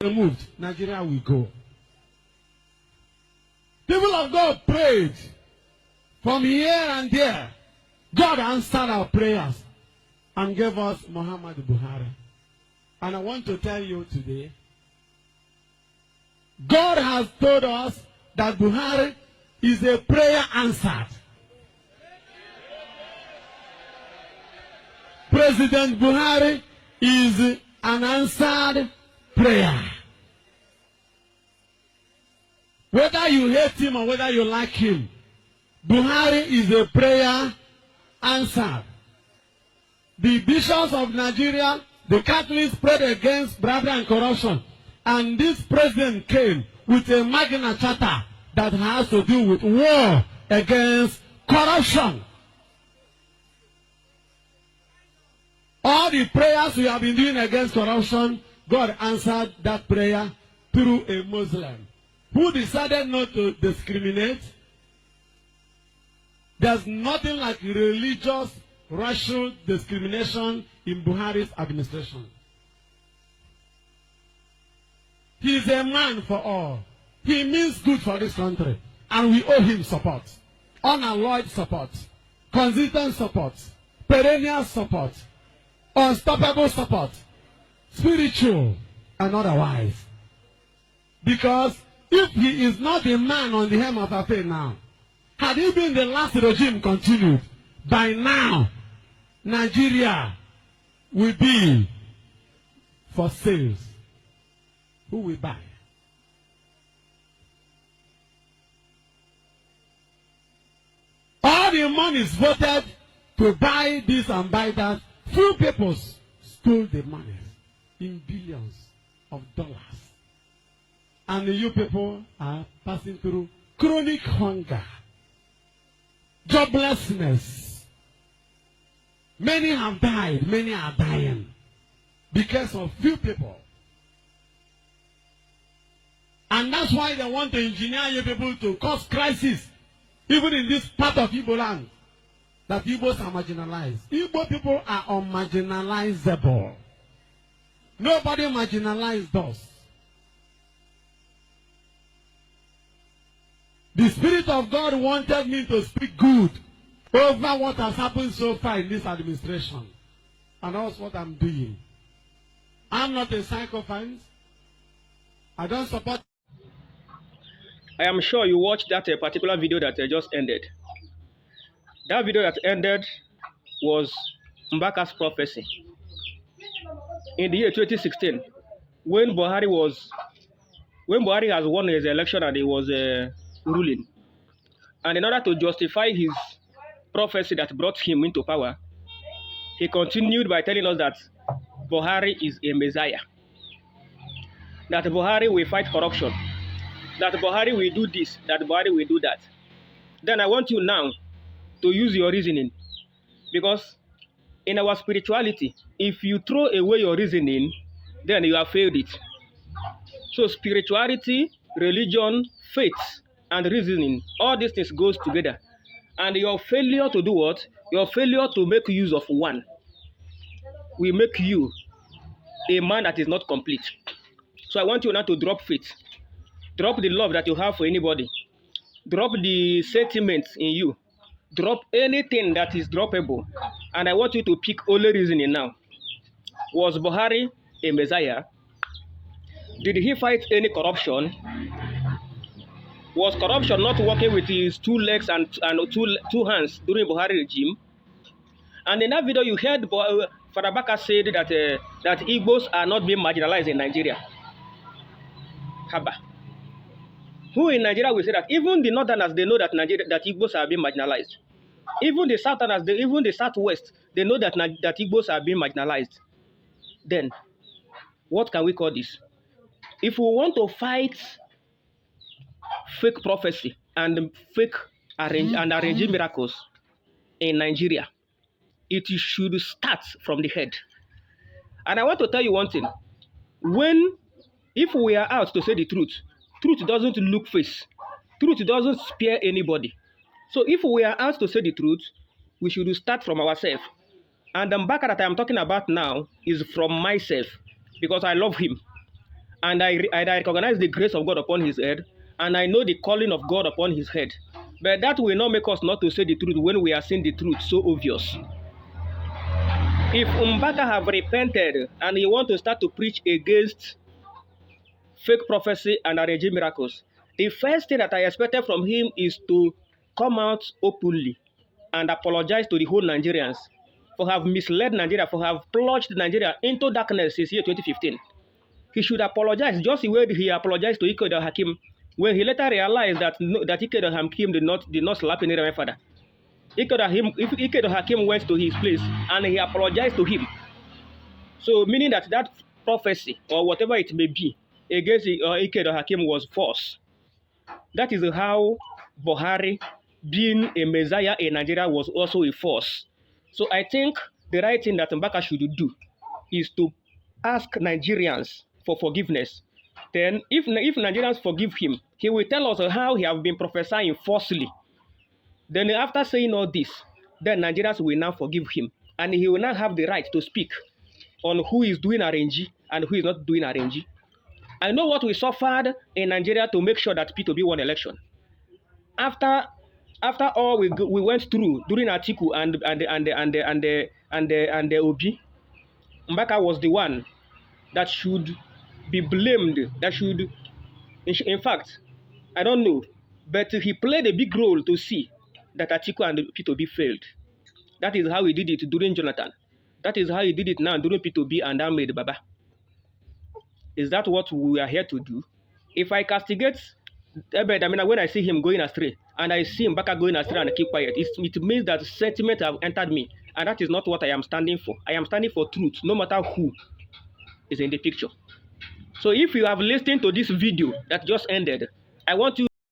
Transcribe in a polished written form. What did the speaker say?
removed, Nigeria will go. People of God prayed from here and there. God answered our prayers and gave us Muhammad Buhari. And I want to tell you today, God has told us that Buhari is a prayer answered. President Buhari is an answered prayer. Whether you hate him or whether you like him, Buhari is a prayer answered. The bishops of Nigeria, the Catholics prayed against bribery and corruption. And this president came with a Magna Charta that has to do with war against corruption. All the prayers we have been doing against corruption, God answered that prayer through a Muslim who decided not to discriminate. There's nothing like religious, racial discrimination in Buhari's administration. He is a man for all. He means good for this country. And we owe him support. Unalloyed support. Consistent support. Perennial support. Unstoppable support. Spiritual and otherwise. Because if he is not a man on the hem of our faith now, had he been the last regime continued, by now, Nigeria will be for sales. Who will buy? All the money is voted to buy this and buy that. Few people stole the money in billions of dollars. And you people are passing through chronic hunger, joblessness. Many have died, many are dying because of few people. And that's why they want to engineer you people to cause crisis, even in this part of Igbo land, that Igbos are marginalized. Igbo people are unmarginalizable. Nobody marginalized us. The Spirit of God wanted me to speak good over what has happened so far in this administration. And that's what I'm doing. I'm not a sycophant. I don't support. I am sure you watched that particular video that just ended. That video that ended was Mbaka's prophecy. In the year 2016, when Buhari has won his election and he was ruling, and in order to justify his prophecy that brought him into power, he continued by telling us that Buhari is a messiah, that Buhari will fight corruption, that Buhari will do this, that Buhari will do that. Then I want you now to use your reasoning, because in our spirituality, if you throw away your reasoning, then you have failed it. So spirituality, religion, faith, and reasoning, all these things goes together. And your failure to do what? Your failure to make use of one will make you a man that is not complete. So I want you now to drop faith. Drop the love that you have for anybody. Drop the sentiments in you. Drop anything that is droppable. And I want you to pick only reasoning now. Was Buhari a messiah? Did he fight any corruption? Was corruption not working with his two legs and two hands during Buhari regime? And in that video, you heard Father Baka said that Igbos are not being marginalized in Nigeria. Haba. Who in Nigeria will say that? Even the Northerners, they know that Igbos are being marginalized. Even the Southerners, even the Southwest, they know that Igbos are being marginalized. Then, what can we call this? If we want to fight fake prophecy and fake arranging miracles in Nigeria, it should start from the head. And I want to tell you one thing. If we are out to say the truth, truth doesn't look face. Truth doesn't spare anybody. So if we are out to say the truth, we should start from ourselves. And the Mbaka that I am talking about now is from myself, because I love him. and I recognize the grace of God upon his head, and I know the calling of God upon his head. But that will not make us not to say the truth when we are seeing the truth so obvious. If Mbaka have repented and he want to start to preach against fake prophecy and arrange miracles, the first thing that I expected from him is to come out openly and apologize to the whole Nigerians for have misled Nigeria, for have plunged Nigeria into darkness since year 2015. He should apologize just the way he apologized to Ike Hakim when he later realized that Ike Hakim did not slap any my father. Ike Hakim went to his place and he apologized to him. So meaning that prophecy or whatever it may be against Ike Hakim was false. That is how Buhari being a messiah in Nigeria was also a force. So I think the right thing that Mbaka should do is to ask Nigerians for forgiveness. Then if Nigerians forgive him, he will tell us how he has been prophesying falsely. Then after saying all this, then Nigerians will now forgive him. And he will now have the right to speak on who is doing RNG and who is not doing RNG. I know what we suffered in Nigeria to make sure that P2B won election. After all we went through during Atiku and the Obi, Mbaka was the one that should be blamed. That should, in fact, I don't know, but he played a big role to see that Atiku and P2B failed. That is how he did it during Jonathan. That is how he did it now during P2B and Ahmed Baba. Is that what we are here to do? If I castigate Ebed, when I see him going astray, and I see Mbaka going astray and I keep quiet, it means that sentiment have entered me, and that is not what I am standing for. I am standing for truth, no matter who is in the picture. So if you have listened to this video that just ended, I want you